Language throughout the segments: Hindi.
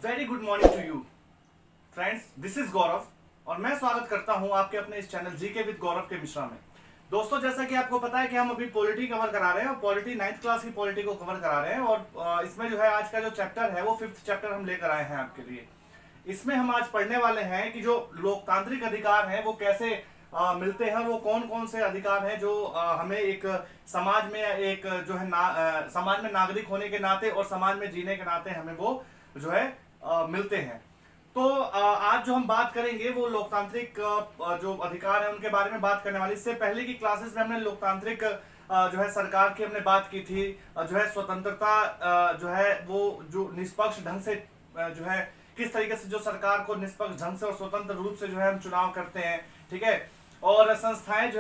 Very good morning to you friends, this is Gaurav और मैं स्वागत करता हूं आपके अपने इस चैनल जीके विद गौरव के मिश्रा में। दोस्तों, जैसा कि आपको पता है कि हम अभी पॉलिटी कवर करा रहे हैं और पॉलिटी 9th क्लास की पॉलिटी को कवर करा रहे हैं और इसमें जो है आज का जो चैप्टर है वो 5th चैप्टर हम लेकर आए हैं आपके लिए। इसमें हम आज पढ़ने वाले हैं कि जो लोकतांत्रिक अधिकार हैं वो कैसे मिलते हैं, वो कौन कौन से अधिकार हैं जो हमें एक समाज में एक जो है समाज में नागरिक होने के नाते और समाज में जीने के नाते हमें वो जो है मिलते हैं। तो आज जो हम बात करेंगे वो लोकतांत्रिक जो अधिकार है उनके बारे में बात करने वाले। इससे पहले की क्लासेस में हमने लोकतांत्रिक जो है सरकार की हमने बात की थी, जो है स्वतंत्रता जो है वो जो निष्पक्ष ढंग से जो है किस तरीके से जो सरकार को निष्पक्ष ढंग से और स्वतंत्र रूप से जो है हम चुनाव करते हैं, ठीक है। और संस्थाएं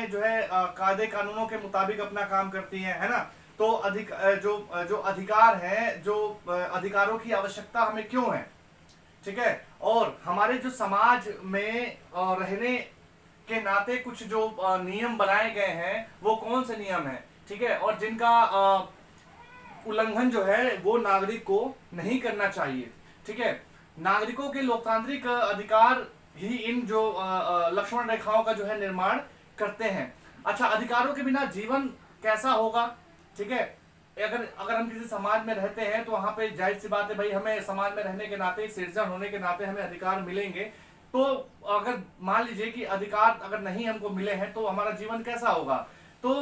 जो है कायदे कानूनों के मुताबिक अपना काम करती हैं, है ना। तो जो अधिकार है, जो अधिकारों की आवश्यकता हमें क्यों है, ठीक है। और हमारे जो समाज में रहने के नाते कुछ जो नियम बनाए गए हैं वो कौन से नियम हैं, ठीक है, और जिनका उल्लंघन जो है वो नागरिक को नहीं करना चाहिए, ठीक है। नागरिकों के लोकतांत्रिक अधिकार ही इन जो लक्ष्मण रेखाओं का जो है निर्माण करते हैं। अच्छा, अधिकारों के बिना जीवन कैसा होगा, ठीक है। अगर हम किसी समाज में रहते हैं तो वहां पे जाहिर सी बात है भाई, हमें समाज में रहने के नाते, सिटीजन होने के नाते हमें अधिकार मिलेंगे। तो अगर मान लीजिए कि अधिकार अगर नहीं हमको मिले हैं तो हमारा जीवन कैसा होगा। तो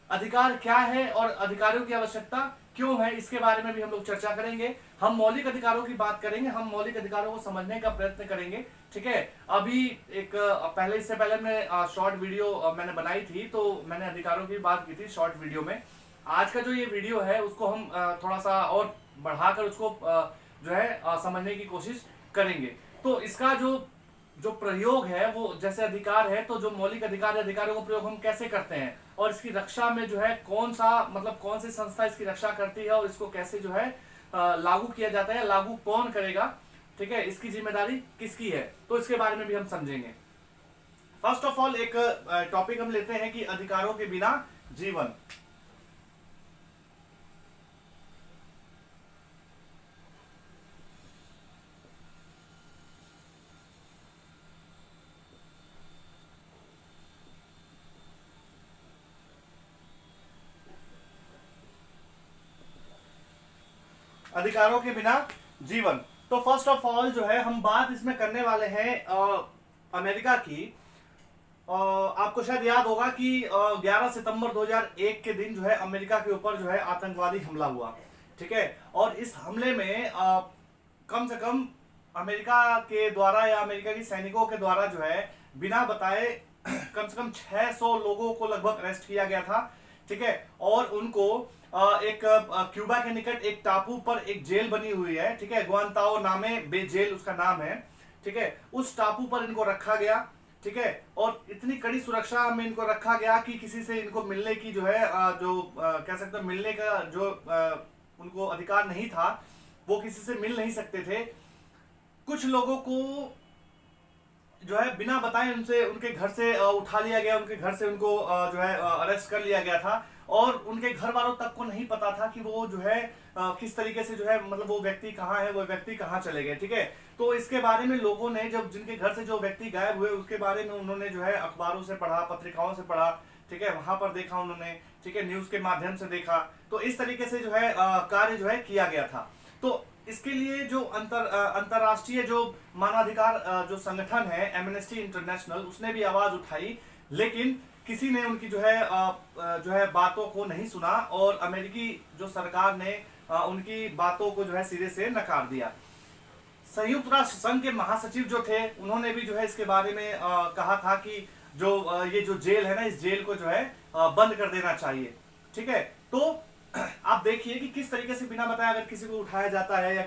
अधिकार क्या है और अधिकारों की आवश्यकता क्यों है, इसके बारे में भी हम लोग चर्चा करेंगे। हम मौलिक अधिकारों की बात करेंगे, हम मौलिक अधिकारों को समझने का प्रयत्न करेंगे, ठीक है। अभी इससे पहले मैं शॉर्ट वीडियो मैंने बनाई थी, तो मैंने अधिकारों की बात की थी शॉर्ट वीडियो में। आज का जो ये वीडियो है उसको हम थोड़ा सा और बढ़ाकर उसको जो है समझने की कोशिश करेंगे। तो इसका जो प्रयोग है वो जैसे अधिकार है, तो जो मौलिक अधिकार है, अधिकारों का प्रयोग हम कैसे करते हैं और इसकी रक्षा में जो है कौन सी संस्था इसकी रक्षा करती है और इसको कैसे जो है लागू किया जाता है, लागू कौन करेगा, ठीक है, इसकी जिम्मेदारी किसकी है, तो इसके बारे में भी हम समझेंगे। फर्स्ट ऑफ ऑल एक टॉपिक हम लेते हैं कि अधिकारों के बिना जीवन। अधिकारों के बिना जीवन। तो फर्स्ट ऑफ ऑल जो है हम बात इसमें करने वाले हैं अमेरिका की। आपको शायद याद होगा कि 11 सितंबर 2001 के दिन जो है अमेरिका के ऊपर जो है आतंकवादी हमला हुआ, ठीक है। और इस हमले में कम से कम अमेरिका के द्वारा या अमेरिका की सैनिकों के द्वारा जो है बिना बताए कम से कम 600 लोगों को लगभग अरेस्ट किया गया था, ठीक है। और उनको एक क्यूबा के निकट एक टापू पर एक जेल बनी हुई है, ठीक है, ग्वांताओ नामे बे जेल उसका नाम है, ठीक है। उस टापू पर इनको रखा गया, ठीक है। और इतनी कड़ी सुरक्षा में इनको रखा गया कि किसी से इनको मिलने की जो है कह सकते हैं मिलने का जो उनको अधिकार नहीं था, वो किसी से मिल नहीं सकते थे। कुछ लोगों को जो है बिना बताए उनके घर से उठा लिया गया, उनके घर से उनको जो है अरेस्ट कर लिया गया था और उनके घर वालों तक को नहीं पता था कि वो जो है किस तरीके से जो है मतलब वो व्यक्ति कहाँ है, वो व्यक्ति कहाँ चले गए, ठीक है। तो इसके बारे में लोगों ने जब जिनके घर से जो व्यक्ति गायब हुए उसके बारे में उन्होंने जो है अखबारों से पढ़ा, पत्रिकाओं से पढ़ा, ठीक है, वहां पर देखा उन्होंने, ठीक है, न्यूज के माध्यम से देखा। तो इस तरीके से जो है कार्य जो है किया गया था। तो इसके लिए जो अंतरराष्ट्रीय जो मानवाधिकार जो संगठन है एमनेस्टी इंटरनेशनल, उसने भी आवाज उठाई, लेकिन किसी ने उनकी जो है बातों को नहीं सुना और अमेरिकी जो सरकार ने उनकी बातों को जो है सिरे से नकार दिया। संयुक्त राष्ट्र संघ के महासचिव जो थे उन्होंने भी जो है इसके बारे में कहा था कि जो ये जो जेल है ना, इस जेल को जो है बंद कर देना चाहिए, ठीक है। तो आप देखिए कि किस तरीके से बिना बताए अगर किसी को उठाया जाता है या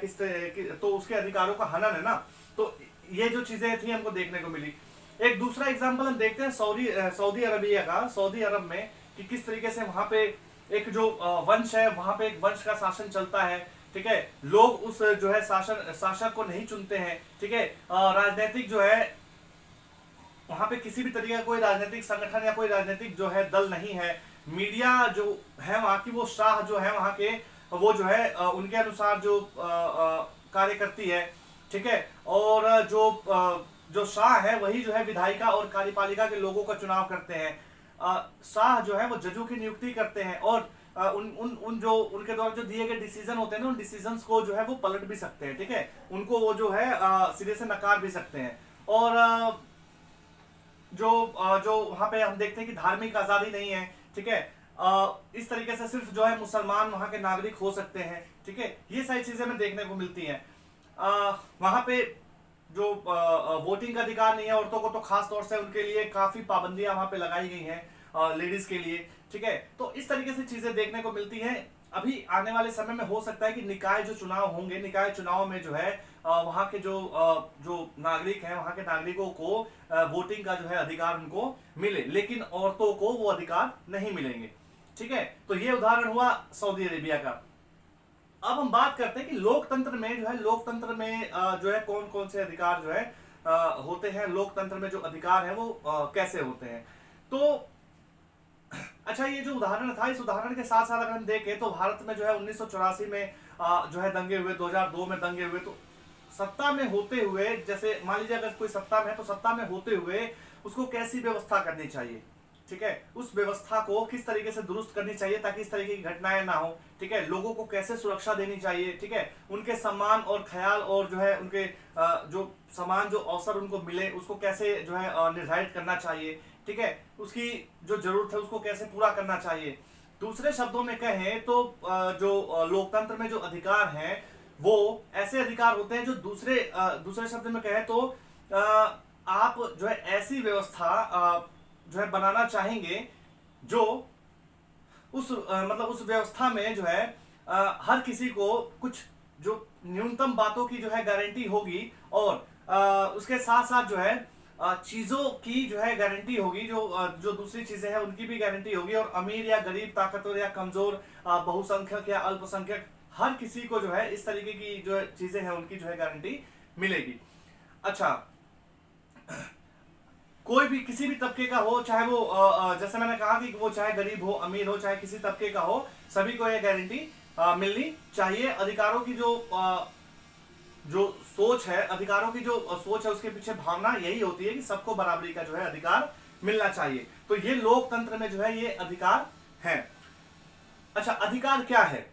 तो उसके अधिकारों का हनन है ना। तो ये जो चीजें थी हमको देखने को मिली। एक दूसरा एग्जांपल हम देखते हैं सऊदी अरबिया का, सऊदी अरब में कि किस तरीके से वहां पे एक जो वंश है, वहां पे एक वंश का शासन चलता है, ठीक है। लोग उस जो है शासक को नहीं चुनते हैं, ठीक है। राजनीतिक जो है वहां पे किसी भी तरीके का कोई राजनीतिक संगठन या कोई राजनीतिक जो है दल नहीं है। मीडिया जो है वहां की, वो शाह जो है वहां के, वो जो है उनके अनुसार जो कार्य करती है, ठीक है। और जो शाह है वही जो है विधायिका और कार्यपालिका के लोगों का चुनाव करते हैं। शाह जो है वो जजों की नियुक्ति करते हैं और उन उन उन जो उनके द्वारा जो दिए गए डिसीजन होते हैं ना, उन डिसीजंस को जो है वो पलट भी सकते हैं, ठीक है। उनको वो जो है सिरे से नकार भी सकते हैं। और जो वहां पे हम देखते हैं कि धार्मिक आजादी नहीं है, ठीक है। इस तरीके से सिर्फ जो है मुसलमान वहां के नागरिक हो सकते हैं, ठीक है। ये सारी चीजें हमें देखने को मिलती हैं। वहां पे जो वोटिंग का अधिकार नहीं है औरतों को, तो खास तौर से उनके लिए काफी पाबंदियां वहां पे लगाई गई हैं लेडीज के लिए, ठीक है। तो इस तरीके से चीजें देखने को मिलती हैं। अभी आने वाले समय में हो सकता है कि निकाय जो चुनाव होंगे, निकाय चुनाव में जो है वहां के जो नागरिक हैं, वहां के नागरिकों को वोटिंग का जो है अधिकार उनको मिले, लेकिन औरतों को वो अधिकार नहीं मिलेंगे, ठीक है। तो ये उदाहरण हुआ सऊदी अरेबिया का। अब हम बात करते हैं कि लोकतंत्र में जो है, लोकतंत्र में जो है कौन कौन से अधिकार जो है होते हैं, लोकतंत्र में जो अधिकार है वो कैसे होते हैं। तो अच्छा, ये जो उदाहरण था, इस उदाहरण के साथ साथ अगर हम देखें तो भारत में जो है 1984 में जो है दंगे हुए, 2002 में दंगे हुए। तो सत्ता में होते हुए, जैसे मान लीजिए अगर कोई सत्ता में है तो सत्ता में होते हुए उसको कैसी व्यवस्था करनी चाहिए, ठीक है। उस व्यवस्था को किस तरीके से दुरुस्त करनी चाहिए ताकि इस तरीके की घटनाएं ना हो, ठीक है। लोगों को कैसे सुरक्षा देनी चाहिए, ठीक है। उनके सम्मान और ख्याल और जो है उनके जो समान जो अवसर उनको मिले उसको कैसे जो है निर्धारित करना चाहिए, ठीक है। उसकी जो जरूरत है उसको कैसे पूरा करना चाहिए। दूसरे शब्दों में कहें तो जो लोकतंत्र में जो अधिकार हैं वो ऐसे अधिकार होते हैं जो दूसरे शब्द में कहें तो आप जो है ऐसी व्यवस्था जो है बनाना चाहेंगे जो मतलब उस व्यवस्था में जो है हर किसी को कुछ जो न्यूनतम बातों की जो है गारंटी होगी और उसके साथ साथ जो है चीजों की जो है गारंटी होगी, जो दूसरी चीजें हैं उनकी भी गारंटी होगी। और अमीर या गरीब, ताकतवर या कमजोर, बहुसंख्यक या अल्पसंख्यक, हर किसी को जो है इस तरीके की जो चीजें हैं उनकी जो है गारंटी मिलेगी। अच्छा, कोई भी किसी भी तबके का हो, चाहे वो जैसे मैंने कहा कि वो चाहे गरीब हो, अमीर हो, चाहे किसी तबके का हो, सभी को यह गारंटी मिलनी चाहिए। अधिकारों की जो सोच है, अधिकारों की जो सोच है उसके पीछे भावना यही होती है कि सबको बराबरी का जो है अधिकार मिलना चाहिए। तो ये लोकतंत्र में जो है ये अधिकार है। अच्छा, अधिकार क्या है?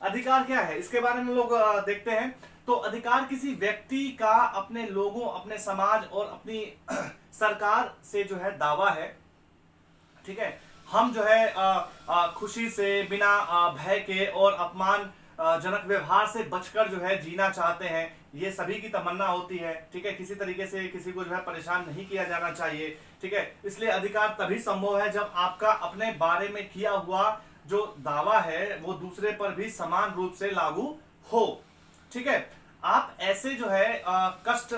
अधिकार क्या है इसके बारे में लोग देखते हैं। तो अधिकार किसी व्यक्ति का अपने लोगों, अपने समाज और अपनी सरकार से जो है दावा है, ठीक है। हम जो है खुशी से, बिना भय के और अपमान जनक व्यवहार से बचकर जो है जीना चाहते हैं। ये सभी की तमन्ना होती है, ठीक है। किसी तरीके से किसी को जो है परेशान नहीं किया जाना चाहिए, ठीक है। इसलिए अधिकार तभी संभव है जब आपका अपने बारे में किया हुआ जो दावा है वो दूसरे पर भी समान रूप से लागू हो, ठीक है। आप ऐसे जो है कष्ट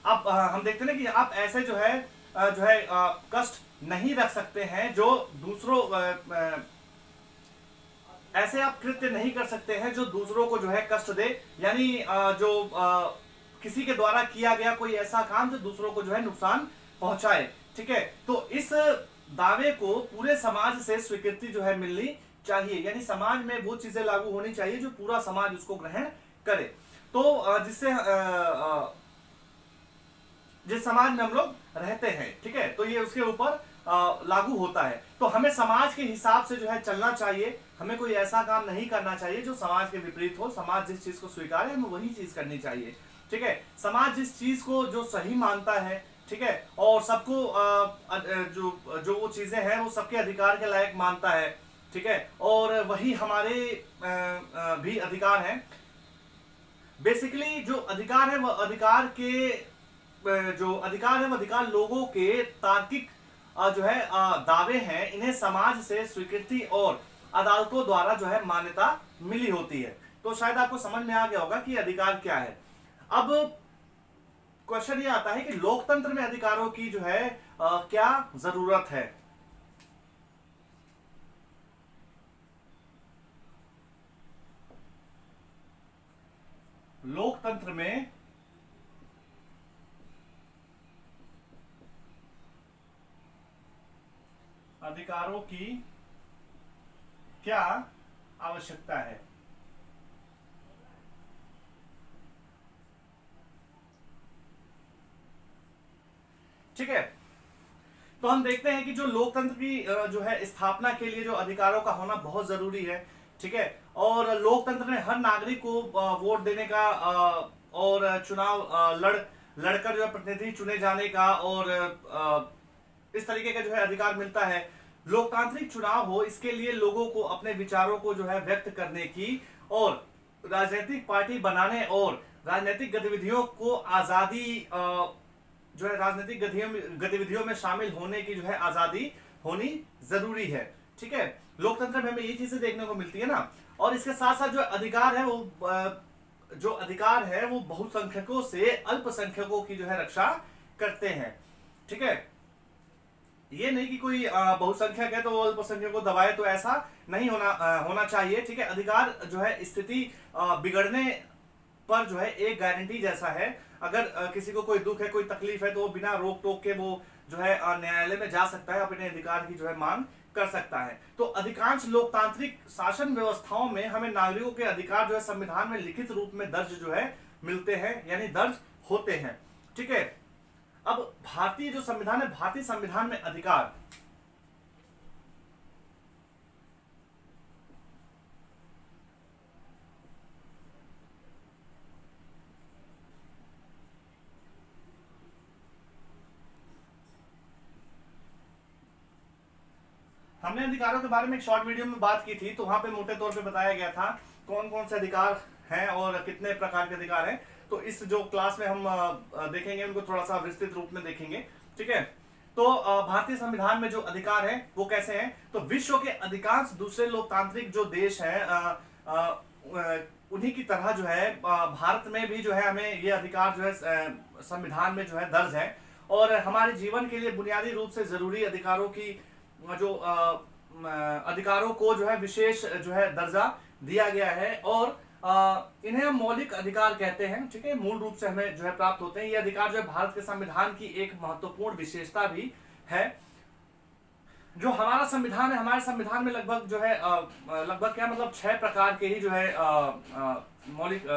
आप हम देखते हैं कि आप ऐसे जो है कष्ट नहीं रख सकते हैं जो दूसरों ऐसे आप कृत्य नहीं कर सकते हैं जो दूसरों को जो है कष्ट दे, यानी किसी के द्वारा किया गया कोई ऐसा काम जो दूसरों को जो है नुकसान पहुंचाए, ठीक है। तो इस दावे को पूरे समाज से स्वीकृति जो है मिलनी चाहिए, यानी समाज में वो चीजें लागू होनी चाहिए जो पूरा समाज उसको ग्रहण करे। तो जिससे जिस समाज में हम लोग रहते हैं, ठीक है, तो ये उसके ऊपर लागू होता है। तो हमें समाज के हिसाब से जो है चलना चाहिए। हमें कोई ऐसा काम नहीं करना चाहिए जो समाज के विपरीत हो। समाज जिस चीज को स्वीकारे हमें वही चीज करनी चाहिए, ठीक है। समाज जिस चीज को जो सही मानता है, ठीक है, और सबको जो वो चीजें हैं वो सबके अधिकार के लायक मानता है, ठीक है, और वही हमारे भी अधिकार हैं। बेसिकली जो अधिकार है वो अधिकार के जो अधिकार है वो अधिकार लोगों के तार्किक जो है दावे हैं। इन्हें समाज से स्वीकृति और अदालतों द्वारा जो है मान्यता मिली होती है। तो शायद आपको समझ में आ गया होगा कि अधिकार क्या है। अब क्वेश्चन ये आता है कि लोकतंत्र में अधिकारों की जो है क्या जरूरत है। लोकतंत्र में अधिकारों की क्या आवश्यकता है। ठीक है, तो हम देखते हैं कि जो लोकतंत्र की जो है स्थापना के लिए जो अधिकारों का होना बहुत जरूरी है। ठीक है, और लोकतंत्र में हर नागरिक को वोट देने का और चुनाव लड़कर जो है प्रतिनिधि चुने जाने का और इस तरीके का जो है अधिकार मिलता है। लोकतांत्रिक चुनाव हो, इसके लिए लोगों को अपने विचारों को जो है व्यक्त करने की और राजनीतिक पार्टी बनाने और राजनीतिक गतिविधियों को आजादी जो है राजनीतिक गतिविधियों में शामिल होने की जो है आजादी होनी जरूरी है। ठीक है, लोकतंत्र में हमें ये चीजें देखने को मिलती है ना। और इसके साथ साथ जो अधिकार है वो बहुसंख्यकों से अल्पसंख्यकों की जो है रक्षा करते हैं। ठीक है, ये नहीं कि कोई बहुसंख्यक है तो वो अल्पसंख्यक को दबाए, तो ऐसा नहीं होना चाहिए। ठीक है, अधिकार जो है स्थिति बिगड़ने पर जो है एक गारंटी जैसा है। अगर किसी को कोई दुख है, कोई तकलीफ है, तो वो बिना रोक टोक के वो जो है न्यायालय में जा सकता है, अपने अधिकार की जो है मांग कर सकता है। तो अधिकांश लोकतांत्रिक शासन व्यवस्थाओं में हमें नागरिकों के अधिकार जो है संविधान में लिखित रूप में दर्ज जो है मिलते हैं, यानी दर्ज होते हैं। ठीक है, अब भारतीय जो संविधान है, भारतीय संविधान में अधिकार हमने अधिकारों के बारे में एक शॉर्ट वीडियो में बात की थी, तो वहां पे मोटे तौर पे बताया गया था कौन कौन से अधिकार हैं और कितने प्रकार के अधिकार हैं। तो इस जो क्लास में हम देखेंगे उनको थोड़ा सा विस्तृत रूप में देखेंगे। ठीक है, तो भारतीय संविधान में जो अधिकार है वो कैसे हैं, तो विश्व के अधिकांश दूसरे लोकतांत्रिक जो देश हैं उन्हीं की तरह जो है भारत में भी जो है हमें ये अधिकार जो है संविधान में जो है दर्ज है। और हमारे जीवन के लिए बुनियादी रूप से जरूरी अधिकारों की जो अधिकारों को जो है विशेष जो है दर्जा दिया गया है और इन्हें हम मौलिक अधिकार कहते हैं। ठीक है, मूल रूप से हमें जो है प्राप्त होते हैं। ये अधिकार जो है भारत के संविधान की एक महत्वपूर्ण विशेषता भी है। जो हमारा संविधान है, हमारे संविधान में लगभग जो है लगभग क्या मतलब 6 प्रकार के ही जो है मौलिक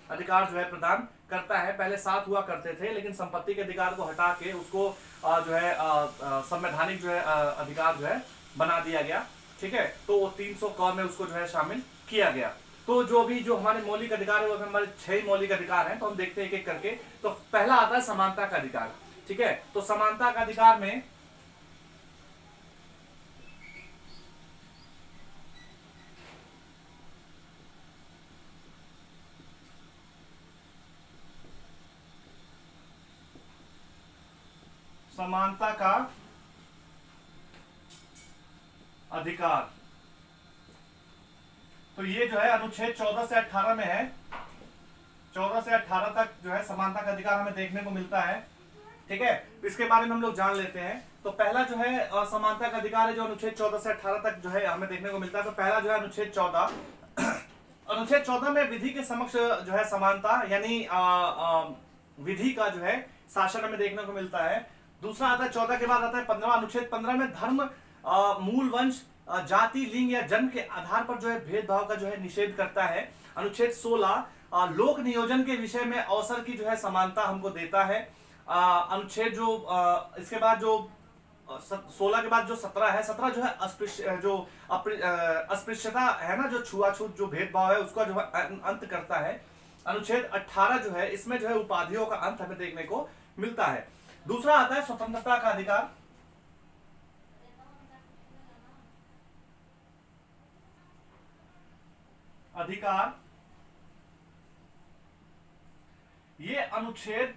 अधिकार जो है प्रदान करता है। पहले 7 हुआ करते थे, लेकिन संपत्ति के अधिकार को हटा के उसको जो है संवैधानिक जो है अधिकार जो है बना दिया गया। ठीक है, तो 300 क में उसको जो है शामिल किया गया। तो जो हमारे मौलिक अधिकार है वो हमारे 6 मौलिक अधिकार हैं। तो हम देखते हैं एक एक करके। तो पहला आता है समानता का अधिकार। ठीक है, तो समानता का अधिकार में समानता का अधिकार, तो ये जो है अनुच्छेद 14 से 18 में है। 14 से 18 तक जो है समानता का अधिकार हमें देखने को मिलता है। ठीक है, इसके बारे में हम लोग जान लेते हैं। तो पहला जो है समानता का अधिकार है जो अनुच्छेद 14 से 18 तक जो है हमें देखने को मिलता है। तो पहला जो है अनुच्छेद 14 अनुच्छेद 14 में विधि के समक्ष जो है समानता यानी विधि का जो है शासन हमें देखने को मिलता है। दूसरा आता है 14 के बाद आता है 15 अनुच्छेद 15 में धर्म मूल वंश जाति लिंग या जन्म के आधार पर जो है भेदभाव का जो है निषेध करता है। अनुच्छेद 16 लोक नियोजन के विषय में अवसर की जो है समानता हमको देता है। अनुच्छेद जो इसके बाद जो 16 के बाद जो 17 है, 17 जो है अस्पृश्यता है ना, जो छुआछूत जो भेदभाव है उसका जो है अंत करता है। अनुच्छेद 18 जो है इसमें जो है उपाधियों का अंत हमें देखने को मिलता है। दूसरा आता है स्वतंत्रता का अधिकार। ये अनुच्छेद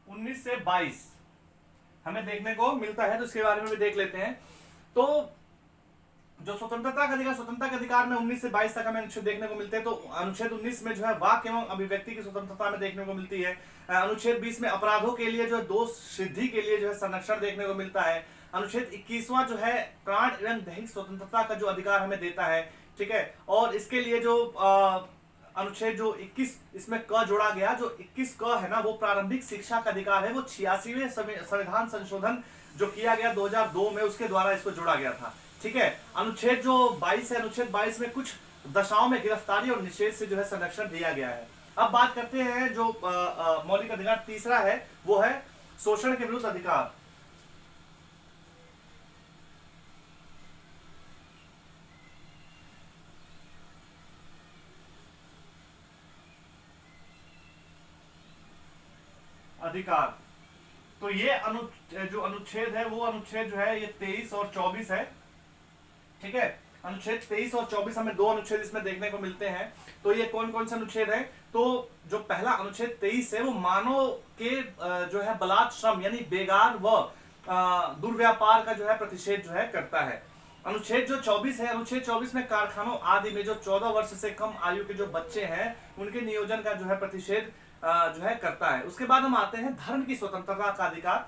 19 से 22 हमें देखने को मिलता है, तो इसके बारे में भी देख लेते हैं। तो जो स्वतंत्रता का अधिकार में 19 से 22 तक हमें अनुच्छेद देखने को मिलते हैं। तो अनुच्छेद 19 में जो है वाक एवं अभिव्यक्ति की स्वतंत्रता में देखने को मिलती है। अनुच्छेद 20 में अपराधों के लिए जो है दोष सिद्धि के लिए जो है संरक्षण देखने को मिलता है। अनुच्छेद 21वां जो है प्राण एवं दैहिक स्वतंत्रता का जो अधिकार हमें देता है। ठीक है, और इसके लिए जो अनुच्छेद जो 21 इसमें क जोड़ा गया, जो 21 क है ना, वो प्रारंभिक शिक्षा का अधिकार है, वो 86वें संविधान संशोधन जो किया गया 2002 में, उसके द्वारा इसको जोड़ा गया था। ठीक है। अनुच्छेद जो 22 है, अनुच्छेद 22 में कुछ दशाओं में गिरफ्तारी और निषेध से जो है संरक्षण दिया गया है। अब बात करते हैं जो मौलिक अधिकार तीसरा है, वो है शोषण के विरुद्ध अधिकार। अधिकार, तो ये जो अनुच्छेद है, वो अनुच्छेद जो है ये 23 और 24 है। ठीक है। अनुच्छेद 23 और 24, हमें दो अनुच्छेद इसमें देखने को मिलते हैं। तो ये कौन कौन से अनुच्छेद है? तो जो पहला अनुच्छेद 23 है, वो मानव के जो है बलात् श्रम यानी बेगार व दुर्व्यापार का जो है प्रतिषेध जो है करता है। अनुच्छेद जो 24 है, अनुच्छेद 24 में कारखानों आदि में जो 14 वर्ष से कम आयु के जो बच्चे हैं, उनके नियोजन का जो है प्रतिषेध जो है करता है। उसके बाद हम आते हैं धर्म की स्वतंत्रता का अधिकार।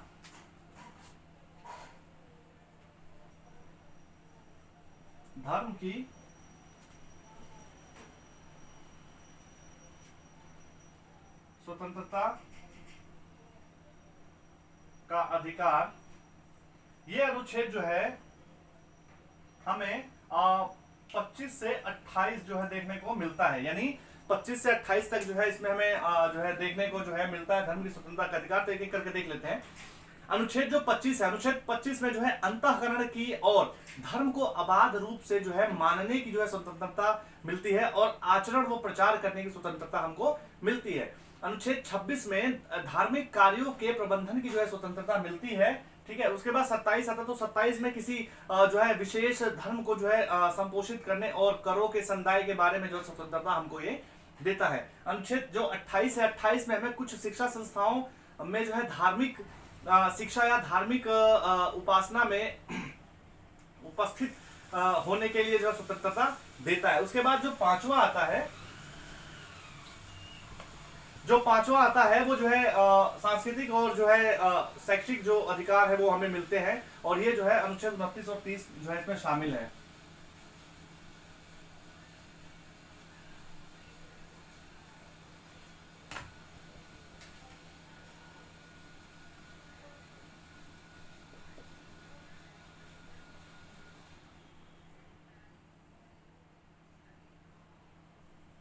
धर्म की स्वतंत्रता का अधिकार, ये अनुच्छेद जो है हमें 25 से 28 जो है देखने को मिलता है, यानी 25 से 28 तक जो है इसमें हमें जो है देखने को जो है मिलता है धर्म की स्वतंत्रता का अधिकार। तो एक एक करके देख लेते हैं। अनुच्छेद जो 25 है, अनुच्छेद 25 में जो है अंतःकरण की और धर्म को अबाध रूप से जो है मानने की जो है स्वतंत्रता मिलती है, और आचरण व प्रचार करने की स्वतंत्रता हमको मिलती है। अनुच्छेद 26 में धार्मिक कार्यों के प्रबंधन की जो है स्वतंत्रता मिलती है। ठीक है। उसके बाद 27 आता है, तो 27 में किसी जो है विशेष धर्म को जो है संपोषित करने और करों के संदाय के बारे में जो स्वतंत्रता हमको ये देता है। अनुच्छेद जो 28 है, 28 में हमें कुछ शिक्षा संस्थाओं में जो है धार्मिक शिक्षा या धार्मिक उपासना में उपस्थित होने के लिए जो स्वतंत्रता देता है। उसके बाद जो पांचवा आता है, वो जो है सांस्कृतिक और जो है शैक्षिक जो अधिकार है वो हमें मिलते हैं, और ये जो है अनुच्छेद 29 और 30 जो है इसमें शामिल है।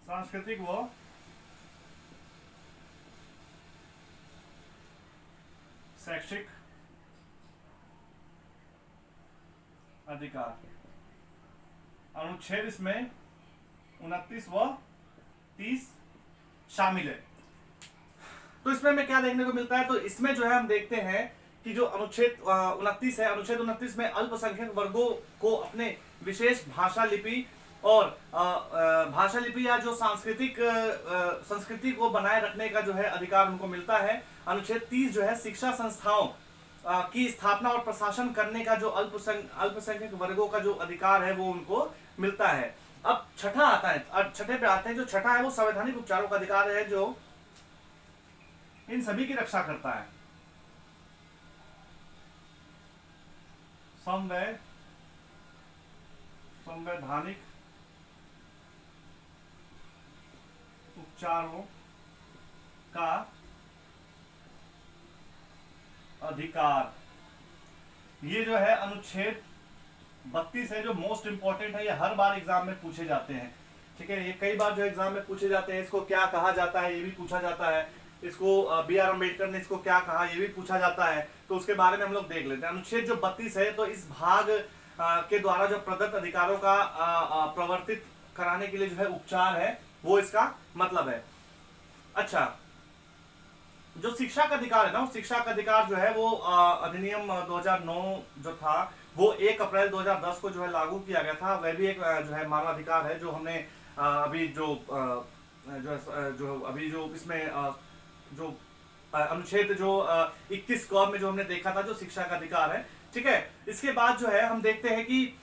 सांस्कृतिक व शैक्षिक अधिकार, अनुच्छेद इसमें 29 व 30 शामिल है। तो इसमें हमें क्या देखने को मिलता है? तो इसमें जो है हम देखते हैं कि जो अनुच्छेद 29 है, अनुच्छेद 29 में अल्पसंख्यक वर्गों को अपने विशेष भाषा लिपि और भाषा लिपि या जो सांस्कृतिक संस्कृति को बनाए रखने का जो है अधिकार उनको मिलता है। अनुच्छेद 30 जो है शिक्षा संस्थाओं की स्थापना और प्रशासन करने का जो अल्पसंख्यक वर्गों का जो अधिकार है वो उनको मिलता है। अब छठा आता है, अब छठे पे आते हैं। जो छठा है वो संवैधानिक उपचारों का अधिकार है, जो इन सभी की रक्षा करता है। संवैधानिक उपचारों का अधिकार, ये जो है अनुच्छेद 32 है, जो मोस्ट इंपॉर्टेंट है। ये हर बार एग्जाम में पूछे जाते हैं। ठीक है। ये कई बार जो एग्जाम में पूछे जाते हैं। इसको क्या कहा जाता है ये भी पूछा जाता है। इसको बी.आर. अम्बेडकर ने इसको क्या कहा ये भी पूछा जाता है। तो उसके बारे में हम लोग देख लेते हैं। अनुच्छेद जो 32 है, तो इस भाग के द्वारा जो प्रदत्त अधिकारों का प्रवर्तित कराने के लिए जो है उपचार है, वो इसका मतलब है। अच्छा, जो शिक्षा का अधिकार है ना, शिक्षा का अधिकार जो है वो अधिनियम 2009 जो था वो 1 अप्रैल 2010 को जो है लागू किया गया था। वह भी एक जो है मानवाधिकार है, जो हमने अभी जो अभी जो इसमें जो अनुच्छेद जो 21 क में जो हमने देखा था, जो शिक्षा का अधिकार है। ठीक है। इसके बाद जो है हम देखते हैं कि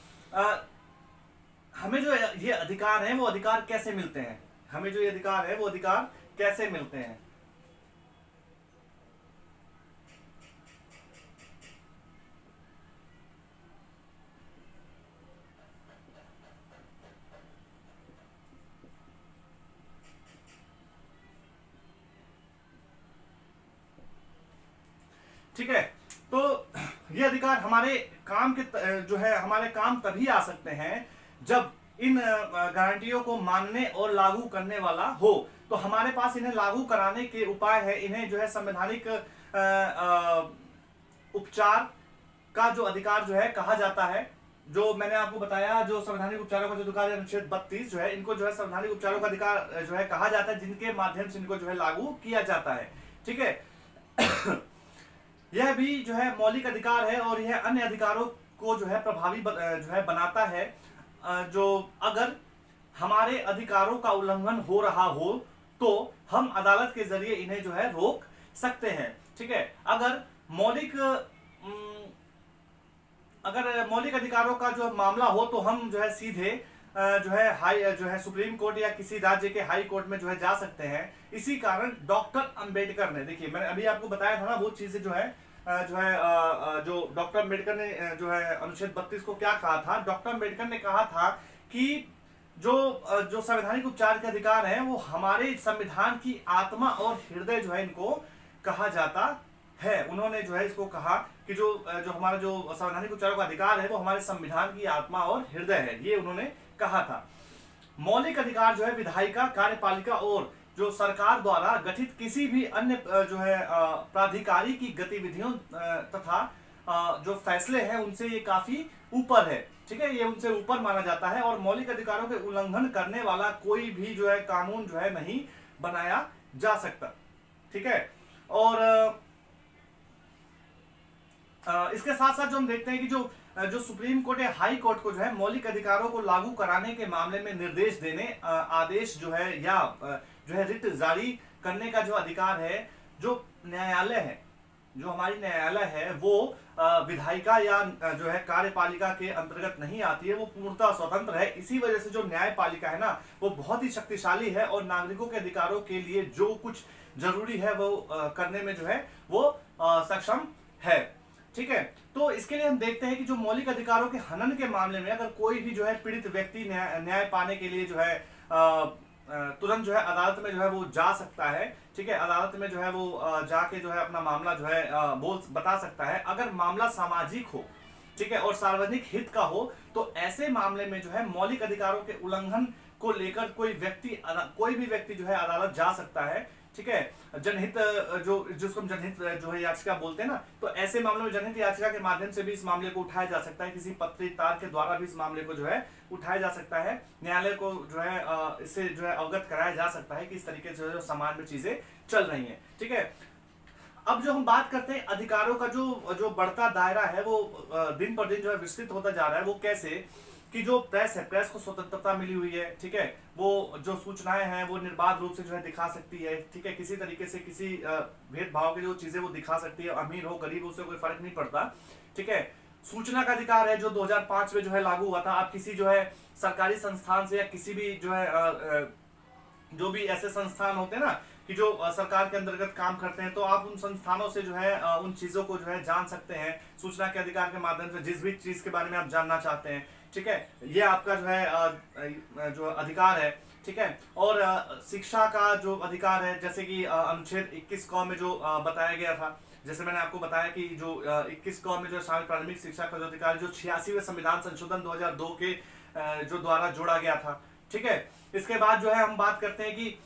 हमें जो ये अधिकार है वो अधिकार कैसे मिलते हैं, हमें जो ये अधिकार है वो अधिकार कैसे मिलते हैं। ठीक है। तो ये अधिकार हमारे काम के जो है हमारे काम तभी आ सकते हैं जब इन गारंटियों को मानने और लागू करने वाला हो। तो हमारे पास इन्हें लागू कराने के उपाय है। इन्हें जो है संवैधानिक उपचार का जो अधिकार जो है कहा जाता है। जो मैंने आपको बताया, जो संवैधानिक उपचारों का जो अधिकार है अनुच्छेद 32 जो है, इनको जो है संवैधानिक उपचारों का अधिकार जो है कहा जाता है, जिनके माध्यम से इनको जो है लागू किया जाता है। ठीक है। यह भी जो है मौलिक अधिकार है और यह अन्य अधिकारों को जो है प्रभावी जो है बनाता है। जो अगर हमारे अधिकारों का उल्लंघन हो रहा हो तो हम अदालत के जरिए इन्हें जो है रोक सकते हैं। ठीक है। अगर मौलिक अधिकारों का जो मामला हो तो हम जो है सीधे जो है सुप्रीम कोर्ट या किसी राज्य के हाई कोर्ट में जो है जा सकते हैं। इसी कारण डॉक्टर अंबेडकर ने, देखिए मैंने अभी आपको बताया था ना वो चीजें जो डॉक्टर अंबेडकर ने जो है अनुच्छेद 32 को क्या कहा था। डॉक्टर अंबेडकर ने कहा था कि जो संवैधानिक उपचार के अधिकार है वो हमारे संविधान की आत्मा और हृदय जो है इनको कहा जाता है। उन्होंने जो है इसको कहा कि जो हमारा जो संवैधानिक उपचारों का अधिकार है वो हमारे संविधान की आत्मा और हृदय है, ये उन्होंने कहा था। मौलिक अधिकार जो है विधायिका, कार्यपालिका और जो सरकार द्वारा गठित किसी भी अन्य जो है प्राधिकारी की गतिविधियों तथा जो फैसले हैं उनसे ये काफी ऊपर है। ठीक है, ये उनसे ऊपर माना जाता है और मौलिक अधिकारों के उल्लंघन करने वाला कोई भी जो है कानून जो है नहीं बनाया जा सकता। ठीक है। और इसके साथ साथ जो हम देखते हैं कि जो सुप्रीम कोर्ट या हाई कोर्ट को जो है मौलिक अधिकारों को लागू कराने के मामले में निर्देश देने, आदेश जो है या जो है रिट जारी करने का जो अधिकार है, जो न्यायालय है, जो हमारी न्यायालय है वो विधायिका या जो है कार्यपालिका के अंतर्गत नहीं आती है, वो पूर्णतः स्वतंत्र है। इसी वजह से जो न्यायपालिका है ना वो बहुत ही शक्तिशाली है और नागरिकों के अधिकारों के लिए जो कुछ जरूरी है वो करने में जो है वो सक्षम है। ठीक है। तो इसके लिए हम देखते हैं कि जो मौलिक अधिकारों के हनन के मामले में अगर कोई भी जो है पीड़ित व्यक्ति न्याय पाने के लिए जो है तुरंत जो है अदालत में जो है वो जा सकता है। ठीक है, अदालत में जो है वो जाके जो है अपना मामला जो है बता सकता है। अगर मामला सामाजिक हो, ठीक है, और सार्वजनिक हित का हो तो ऐसे मामले में जो है मौलिक अधिकारों के उल्लंघन को लेकर कोई भी व्यक्ति जो है अदालत जा सकता है। ठीक है, जनहित जिसको हम जनहित जो है याचिका बोलते हैं ना, तो ऐसे मामलों में जनहित याचिका के माध्यम से भी इस मामले को उठाया जा सकता है। किसी पत्रकार के द्वारा भी इस मामले को जो है उठाया जा सकता है। न्यायालय को जो है इससे जो है अवगत कराया जा सकता है कि इस तरीके से जो समाज में चीजें चल रही हैं। ठीक है। अब जो हम बात करते हैं अधिकारों का जो बढ़ता दायरा है वो दिन पर दिन जो है विस्तृत होता जा रहा है। वो कैसे कि जो प्रेस है, प्रेस को स्वतंत्रता मिली हुई है। ठीक है, वो जो सूचनाएं हैं वो निर्बाध रूप से जो है दिखा सकती है। ठीक है, किसी तरीके से किसी भेदभाव की जो चीजें वो दिखा सकती है। अमीर हो गरीब हो उससे कोई फर्क नहीं पड़ता। ठीक है, सूचना का अधिकार है जो 2005 में जो है लागू हुआ था। आप किसी जो है सरकारी संस्थान से या किसी भी जो है जो भी ऐसे संस्थान होते हैं ना कि जो सरकार के अंतर्गत काम करते हैं, तो आप उन संस्थानों से जो है उन चीजों को जो है जान सकते हैं सूचना के अधिकार के माध्यम से, जिस भी चीज के बारे में आप जानना चाहते हैं। ठीक है, ये आपका जो है जो अधिकार है। ठीक है, और शिक्षा का जो अधिकार है, जैसे कि अनुच्छेद 21 क में जो बताया गया था, जैसे मैंने आपको बताया कि जो 21 क में जो शामिल प्राथमिक शिक्षा का जो अधिकार जो 86वें संविधान संशोधन 2002 के जो द्वारा जोड़ा गया था। ठीक है, इसके बाद जो है हम बात करते हैं कि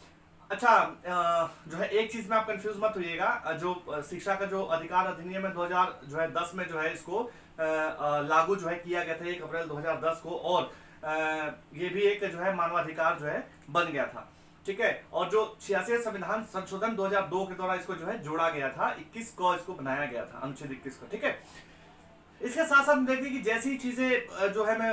अच्छा जो है एक चीज में आप कंफ्यूज मत होइएगा, जो शिक्षा का जो अधिकार अधिनियम है 2010 में जो है इसको लागू जो है किया गया था 1 अप्रैल 2010 को, और ये भी एक जो है मानवाधिकार जो है बन गया था। ठीक है, और जो 86वें संविधान संशोधन 2002 के द्वारा इसको जो है जोड़ा गया था, 21 को इसको बनाया गया था, अनुच्छेद 21 को। ठीक है, इसके साथ साथ हम देखते हैं कि जैसी चीजें जो है मैं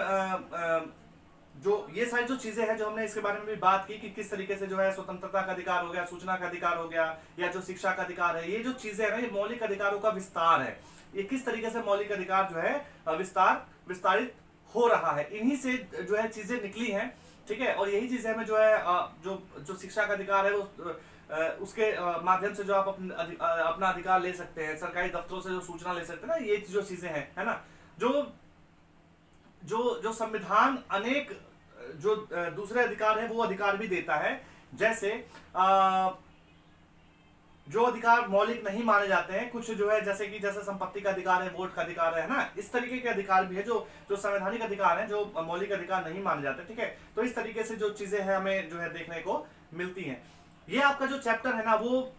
जो ये सारी जो चीजें हैं जो हमने इसके बारे में भी बात की कि किस तरीके से जो है स्वतंत्रता का अधिकार हो गया, सूचना का अधिकार हो गया, या जो शिक्षा का अधिकार है, ये जो चीजें है ना ये मौलिक अधिकारों का विस्तार है। ये किस तरीके से मौलिक अधिकार जो है विस्तारित हो रहा है, इन्हीं से जो है चीजें निकली हैं। ठीक है, और यही चीजें हमें जो है जो शिक्षा का अधिकार है वो उसके माध्यम से जो आप अपना अधिकार ले सकते हैं, सरकारी दफ्तरों से जो सूचना ले सकते हैं ना, ये जो चीजें हैं, है ना, जो संविधान अनेक जो दूसरे अधिकार है वो अधिकार भी देता है। जैसे जो अधिकार मौलिक नहीं माने जाते हैं, कुछ जो है जैसे कि जैसे संपत्ति का अधिकार है, वोट का अधिकार है ना, इस तरीके के अधिकार भी है जो जो संवैधानिक अधिकार है, जो मौलिक अधिकार नहीं माने जाते। ठीक है, तो इस तरीके से जो चीजें हैं हमें जो है देखने को मिलती हैं। ये आपका जो चैप्टर है ना वो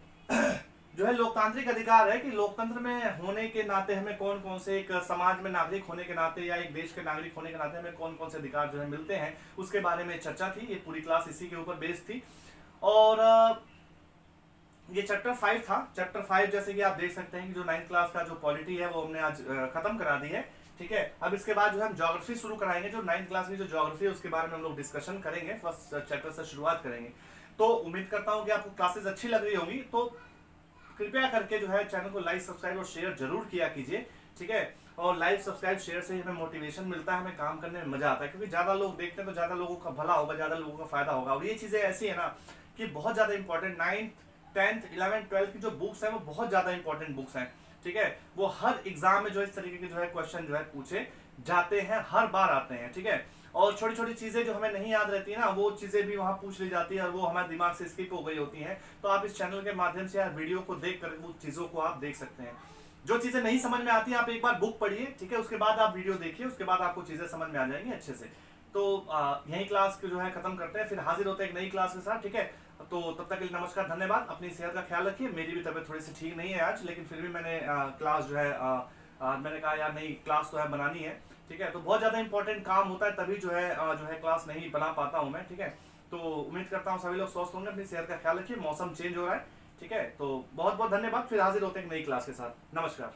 जो है लोकतांत्रिक अधिकार है कि लोकतंत्र में होने के नाते हमें कौन कौन से, एक समाज में नागरिक होने के नाते या एक देश के नागरिक होने के नाते हमें कौन कौन से अधिकार जो है मिलते हैं, उसके बारे में चर्चा थी। ये पूरी क्लास इसी के ऊपर बेस्ड थी। और ये चैप्टर 5 था। चैप्टर 5 जैसे कि आप देख सकते हैं कि जो 9th क्लास का जो पॉलिटी है वो हमने आज खत्म करा दी है। ठीक है, अब इसके बाद जो है हम ज्योग्राफी शुरू कराएंगे। जो 9th क्लास की जो ज्योग्राफी है उसके बारे में हम लोग डिस्कशन करेंगे, फर्स्ट चैप्टर से शुरुआत करेंगे। तो उम्मीद करता हूं कि आपको क्लासेस अच्छी लग रही होंगी। तो कृपया करके जो है चैनल को लाइक, सब्सक्राइब और शेयर जरूर किया कीजिए। ठीक है, और लाइक, सब्सक्राइब, शेयर से हमें मोटिवेशन मिलता है, हमें काम करने में मजा आता है, क्योंकि ज्यादा लोग देखते हैं तो ज्यादा लोगों का भला होगा, ज्यादा लोगों का फायदा होगा। और ये चीजें ऐसी है ना कि बहुत ज्यादा important 9th 10th 11th 12th की जो बुक्स हैं वो बहुत ज्यादा इंपॉर्टेंट बुक्स हैं। ठीक है, वो हर एग्जाम में जो इस तरीके के जो है क्वेश्चन जो है पूछे जाते हैं, हर बार आते हैं। ठीक है, और छोटी छोटी चीजें जो हमें नहीं याद रहती है ना, वो चीजें भी वहां पूछ ली जाती है और वो हमारे दिमाग से स्किप हो गई होती हैं। तो आप इस चैनल के माध्यम से यार वीडियो को देख कर वो चीजों को आप देख सकते हैं। जो चीजें नहीं समझ में आती है आप एक बार बुक पढ़िए, ठीक है, उसके बाद आप वीडियो देखिए, उसके बाद आपको चीजें समझ में आ जाएंगी अच्छे से। तो यही क्लास जो है खत्म करते हैं, फिर हाजिर होते हैं एक नई क्लास के साथ। ठीक है, तो तब तक के लिए नमस्कार, धन्यवाद। अपनी सेहत का ख्याल रखिए। मेरी भी तबीयत थोड़ी सी ठीक नहीं है आज, लेकिन फिर भी मैंने क्लास जो है मैंने कहा यार नई क्लास तो है बनानी है। ठीक है, तो बहुत ज्यादा इंपॉर्टेंट काम होता है तभी जो है क्लास नहीं बना पाता हूं मैं। ठीक है, तो उम्मीद करता हूं सभी लोग स्वस्थ होंगे, अपनी सेहत का ख्याल रखिए। मौसम चेंज हो रहा है। ठीक है, तो बहुत बहुत धन्यवाद। फिर हाजिर होते हैं एक नई क्लास के साथ। नमस्कार।